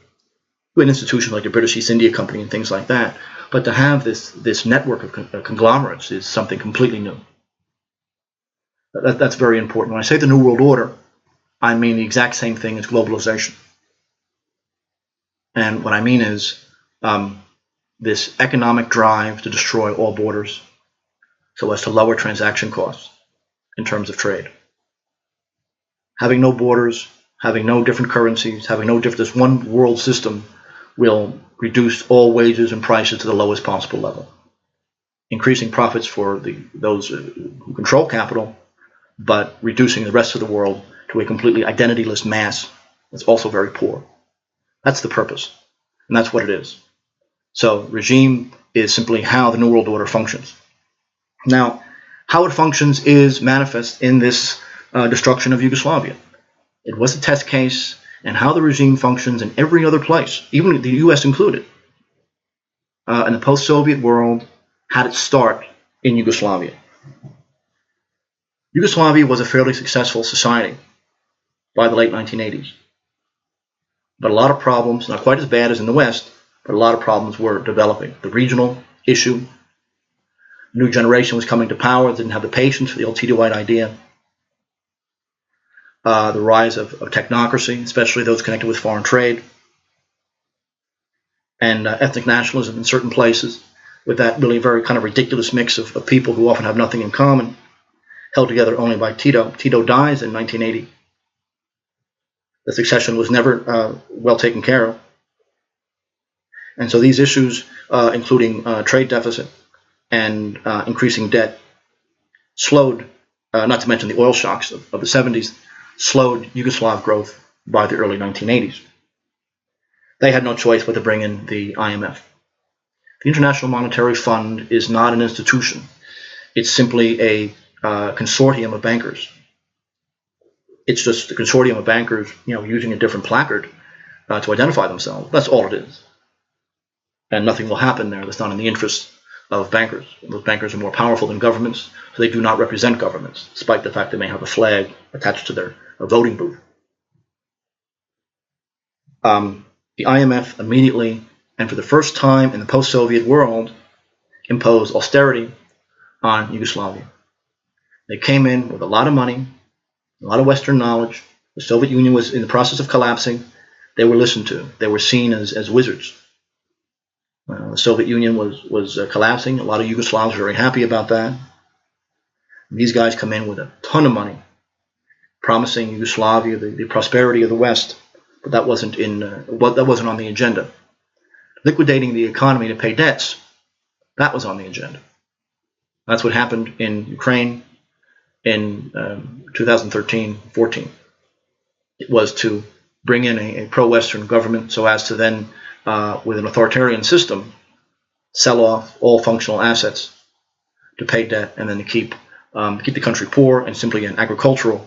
We had institutions like the British East India Company and things like that, but to have this network of conglomerates is something completely new. That's very important. When I say the New World Order, I mean the exact same thing as globalization. And what I mean is this economic drive to destroy all borders so as to lower transaction costs in terms of trade. Having no borders, having no different currencies, having no different, this one world system will reduce all wages and prices to the lowest possible level, increasing profits for those who control capital, but reducing the rest of the world to a completely identityless mass that's also very poor. That's the purpose, and that's what it is. So regime is simply how the New World Order functions. Now, how it functions is manifest in this destruction of Yugoslavia. It was a test case, and how the regime functions in every other place, even the U.S. included, in the post-Soviet world, had its start in Yugoslavia. Yugoslavia was a fairly successful society by the late 1980s. But a lot of problems, not quite as bad as in the West, but a lot of problems were developing. The regional issue, new generation was coming to power, didn't have the patience for the old Tito White idea. The rise of technocracy, especially those connected with foreign trade, and ethnic nationalism in certain places, with that really very kind of ridiculous mix of people who often have nothing in common, held together only by Tito. Tito dies in 1980. The succession was never well taken care of. And so these issues, including trade deficit and increasing debt, slowed, not to mention the oil shocks of the 70s, slowed Yugoslav growth by the early 1980s. They had no choice but to bring in the IMF. The International Monetary Fund is not an institution. It's simply a consortium of bankers. It's just a consortium of bankers, using a different placard to identify themselves. That's all it is. And nothing will happen there that's not in the interest of bankers. Those bankers are more powerful than governments, so they do not represent governments, despite the fact they may have a flag attached to their voting booth. The IMF immediately, and for the first time in the post-Soviet world, imposed austerity on Yugoslavia. They came in with a lot of money, a lot of Western knowledge. The Soviet Union was in the process of collapsing. They were listened to. They were seen as wizards. The Soviet Union was collapsing. A lot of Yugoslavs were very happy about that. These guys come in with a ton of money, promising Yugoslavia the prosperity of the West, but that wasn't on the agenda. Liquidating the economy to pay debts, that was on the agenda. That's what happened in Ukraine in 2013-14. It was to bring in a pro-Western government so as to then, with an authoritarian system, sell off all functional assets to pay debt and then to keep the country poor and simply an agricultural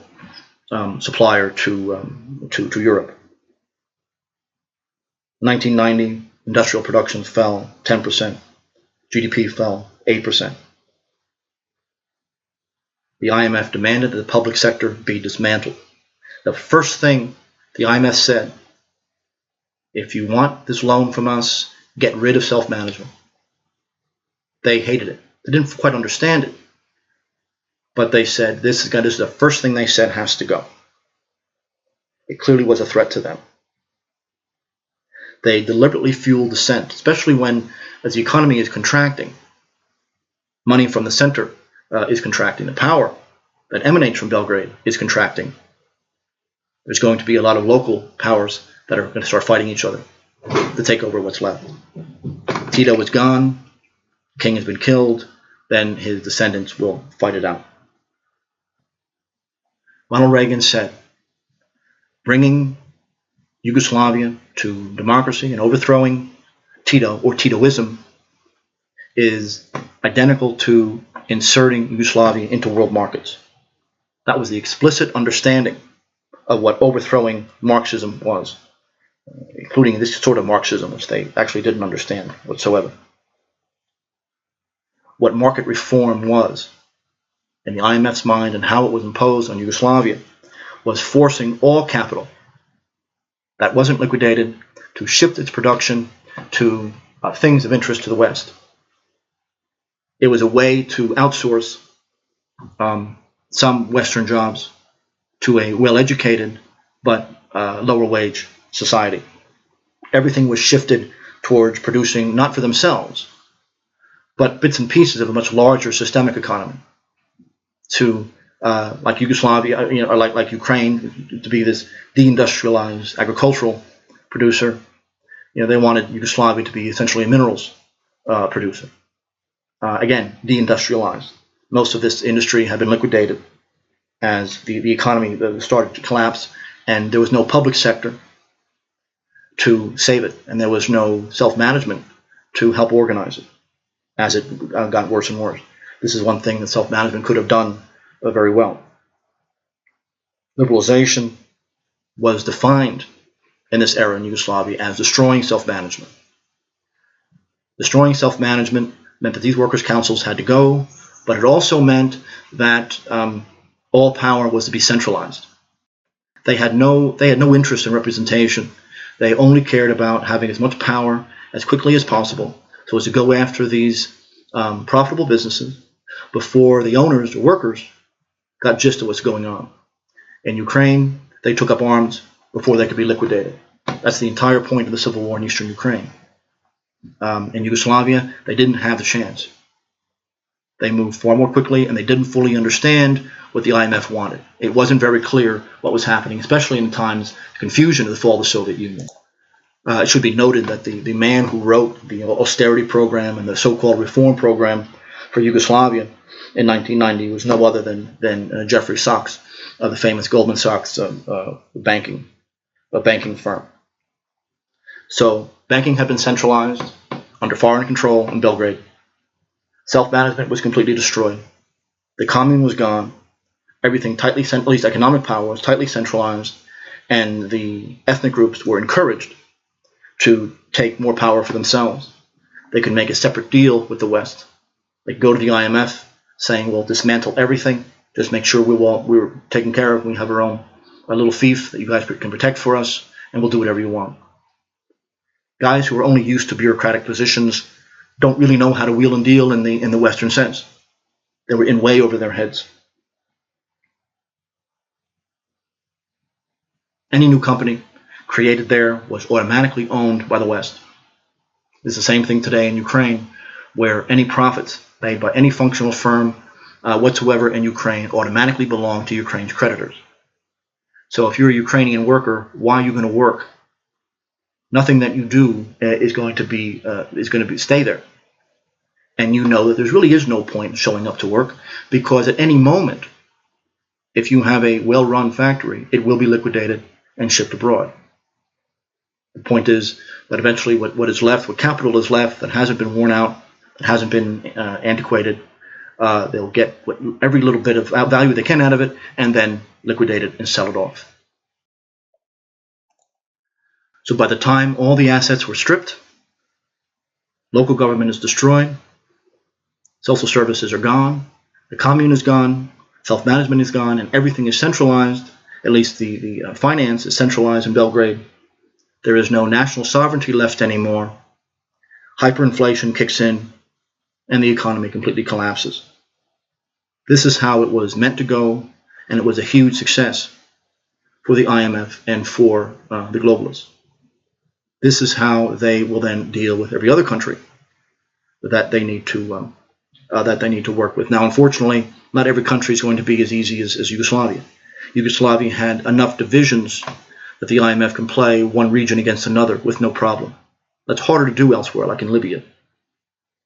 supplier to Europe. 1990, industrial production fell 10%. GDP fell 8%. The IMF demanded that the public sector be dismantled. The first thing the IMF said, if you want this loan from us, get rid of self-management. They hated it. They didn't quite understand it. But they said, this is the first thing they said has to go. It clearly was a threat to them. They deliberately fueled dissent, especially when, as the economy is contracting, money from the center is contracting. The power that emanates from Belgrade is contracting. There's going to be a lot of local powers that are going to start fighting each other to take over what's left. Tito is gone. The king has been killed. Then his descendants will fight it out. Ronald Reagan said, bringing Yugoslavia to democracy and overthrowing Tito or Titoism is identical to inserting Yugoslavia into world markets. That was the explicit understanding of what overthrowing Marxism was, including this sort of Marxism, which they actually didn't understand whatsoever. What market reform was, in the IMF's mind and how it was imposed on Yugoslavia, was forcing all capital that wasn't liquidated to shift its production to things of interest to the West. It was a way to outsource some Western jobs to a well-educated but lower wage society. Everything was shifted towards producing not for themselves, but bits and pieces of a much larger systemic economy to like Yugoslavia, or like Ukraine, to be this deindustrialized agricultural producer. They wanted Yugoslavia to be essentially a minerals producer. Again, deindustrialized. Most of this industry had been liquidated as the economy started to collapse, and there was no public sector to save it, and there was no self-management to help organize it as it got worse and worse. This is one thing that self-management could have done very well. Liberalization was defined in this era in Yugoslavia as destroying self-management. Destroying self-management meant that these workers' councils had to go, but it also meant that all power was to be centralized. They had no interest in representation. They only cared about having as much power as quickly as possible, so as to go after these profitable businesses before the owners or workers got gist of what's going on. In Ukraine, they took up arms before they could be liquidated. That's the entire point of the civil war in eastern Ukraine. In Yugoslavia, they didn't have the chance. They moved far more quickly, and they didn't fully understand what the IMF wanted. It wasn't very clear what was happening, especially in times of confusion of the fall of the Soviet Union. It should be noted that the man who wrote the austerity program and the so-called reform program for Yugoslavia in 1990 was no other than Jeffrey Sachs, the famous Goldman Sachs banking firm. So banking had been centralized under foreign control in Belgrade. Self-management was completely destroyed. The commune was gone. Everything tightly, at least economic power, was tightly centralized, and the ethnic groups were encouraged to take more power for themselves. They could make a separate deal with the West. They could go to the IMF saying, "We'll dismantle everything. Just make sure we're taken care of. We have our little fief that you guys can protect for us, and we'll do whatever you want." Guys who are only used to bureaucratic positions don't really know how to wheel and deal in the Western sense. They were in way over their heads. Any new company created there was automatically owned by the West. It's the same thing today in Ukraine, where any profits made by any functional firm whatsoever in Ukraine automatically belong to Ukraine's creditors. So if you're a Ukrainian worker, why are you going to work? Nothing that you do is going to stay there. And you know that there really is no point in showing up to work, because at any moment, if you have a well-run factory, it will be liquidated and shipped abroad. The point is that eventually what is left, what capital is left that hasn't been worn out, that hasn't been antiquated, they'll get every little bit of value they can out of it and then liquidate it and sell it off. So by the time all the assets were stripped, local government is destroyed, social services are gone, the commune is gone, self-management is gone, and everything is centralized. At least the finance is centralized in Belgrade. There is no national sovereignty left anymore. Hyperinflation kicks in, and the economy completely collapses. This is how it was meant to go, and it was a huge success for the IMF and for the globalists. This is how they will then deal with every other country that they need to work with. Now, unfortunately, not every country is going to be as easy as Yugoslavia. Yugoslavia had enough divisions that the IMF can play one region against another with no problem. That's harder to do elsewhere, like in Libya.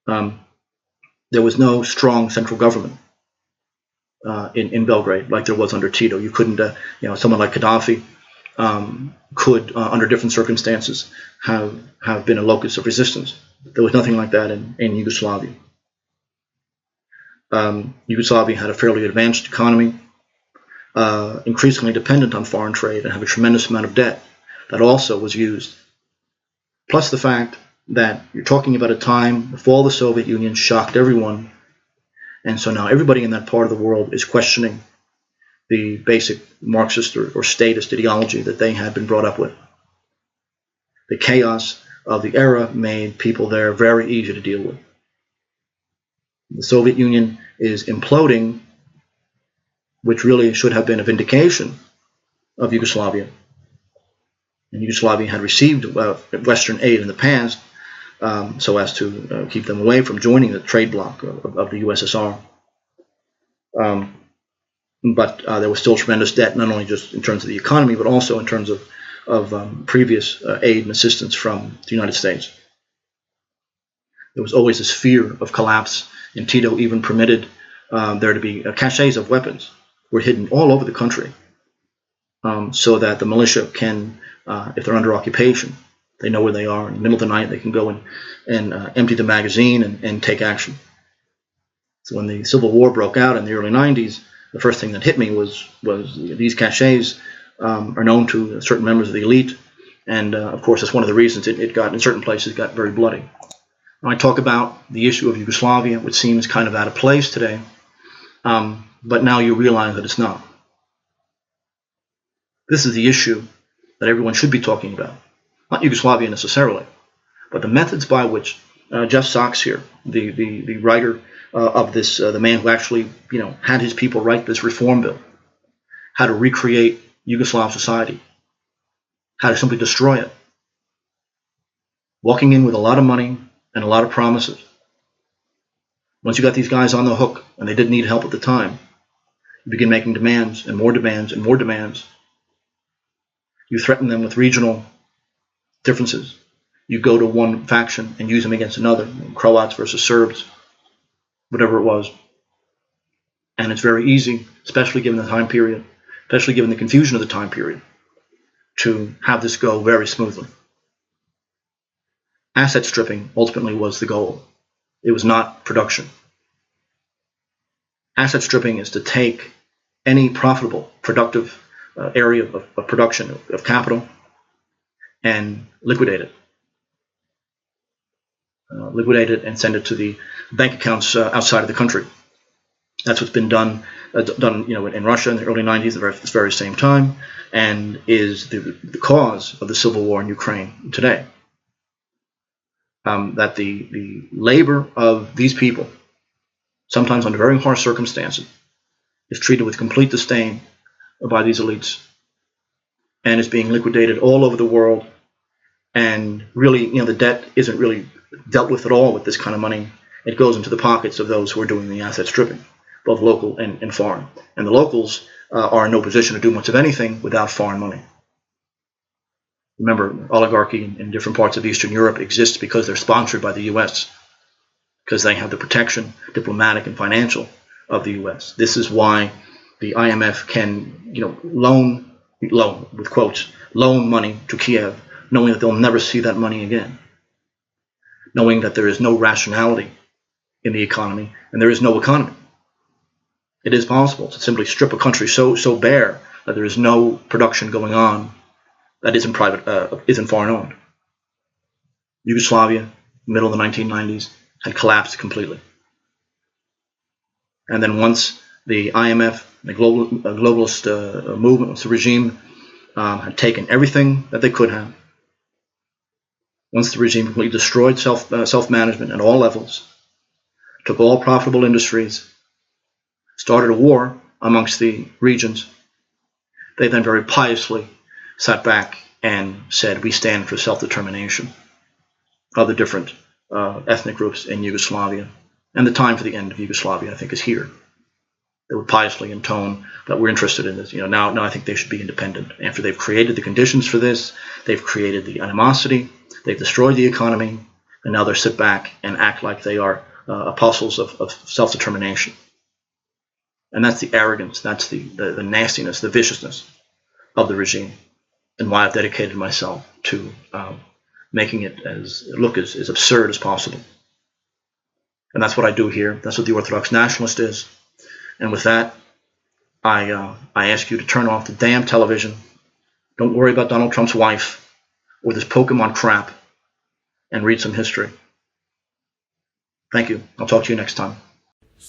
There was no strong central government in Belgrade like there was under Tito. You couldn't, someone like Gaddafi could, under different circumstances, have been a locus of resistance. There was nothing like that in Yugoslavia. Yugoslavia had a fairly advanced economy, increasingly dependent on foreign trade, and have a tremendous amount of debt that also was used. Plus the fact that you're talking about a time, the fall of the Soviet Union shocked everyone, and so now everybody in that part of the world is questioning the basic Marxist or statist ideology that they had been brought up with. The chaos of the era made people there very easy to deal with. The Soviet Union is imploding, which really should have been a vindication of Yugoslavia. And Yugoslavia had received Western aid in the past so as to keep them away from joining the trade bloc of the USSR. but there was still tremendous debt, not only just in terms of the economy, but also in terms of previous aid and assistance from the United States. There was always this fear of collapse, and Tito even permitted there to be caches of weapons were hidden all over the country, so that the militia can, if they're under occupation, they know where they are. In the middle of the night, they can go and empty the magazine and take action. So when the Civil War broke out in the early 90s, the first thing that hit me was these caches are known to certain members of the elite, and of course that's one of the reasons it got, in certain places, got very bloody. When I talk about the issue of Yugoslavia, which seems kind of out of place today, but now you realize that it's not. This is the issue that everyone should be talking about. Not Yugoslavia necessarily, but the methods by which Jeff Sachs here, the writer of this, the man who actually had his people write this reform bill, how to recreate Yugoslav society, how to simply destroy it, walking in with a lot of money and a lot of promises. Once you got these guys on the hook, and they didn't need help at the time, you begin making demands and more demands and more demands. You threaten them with regional differences. You go to one faction and use them against another, Croats versus Serbs, whatever it was. And it's very easy, especially given the time period, especially given the confusion of the time period, to have this go very smoothly. Asset stripping ultimately was the goal. It was not production. Asset stripping is to take any profitable, productive area of production, of capital, and liquidate it. Liquidate it and send it to the bank accounts outside of the country. That's what's been done in Russia in the early 90s, at this very same time, and is the cause of the civil war in Ukraine today. That the labor of these people, sometimes under very harsh circumstances, is treated with complete disdain by these elites, and is being liquidated all over the world. And really, the debt isn't really dealt with at all with this kind of money. It goes into the pockets of those who are doing the asset stripping, both local and foreign. And the locals are in no position to do much of anything without foreign money. Remember, oligarchy in different parts of Eastern Europe exists because they're sponsored by the U.S., because they have the protection, diplomatic and financial, of the U.S. This is why the IMF can, loan with quotes, loan money to Kiev, knowing that they'll never see that money again, knowing that there is no rationality in the economy and there is no economy. It is possible to simply strip a country so bare that there is no production going on that isn't foreign owned. Yugoslavia, middle of the 1990s, had collapsed completely. And then once the IMF, the globalist movement, once the regime had taken everything that they could have, once the regime completely destroyed self-management at all levels, took all profitable industries, started a war amongst the regions, they then very piously sat back and said, we stand for self-determination of the different ethnic groups in Yugoslavia. And the time for the end of Yugoslavia, I think, is here. They would piously intone that we're interested in this. Now I think they should be independent. After they've created the conditions for this, they've created the animosity, they've destroyed the economy, and now they're sit back and act like they are apostles of self-determination. And that's the arrogance, that's the nastiness, the viciousness of the regime, and why I've dedicated myself to making it look as absurd as possible. And that's what I do here. That's what the Orthodox Nationalist is. And with that, I ask you to turn off the damn television. Don't worry about Donald Trump's wife or this Pokemon crap, and read some history. Thank you. I'll talk to you next time.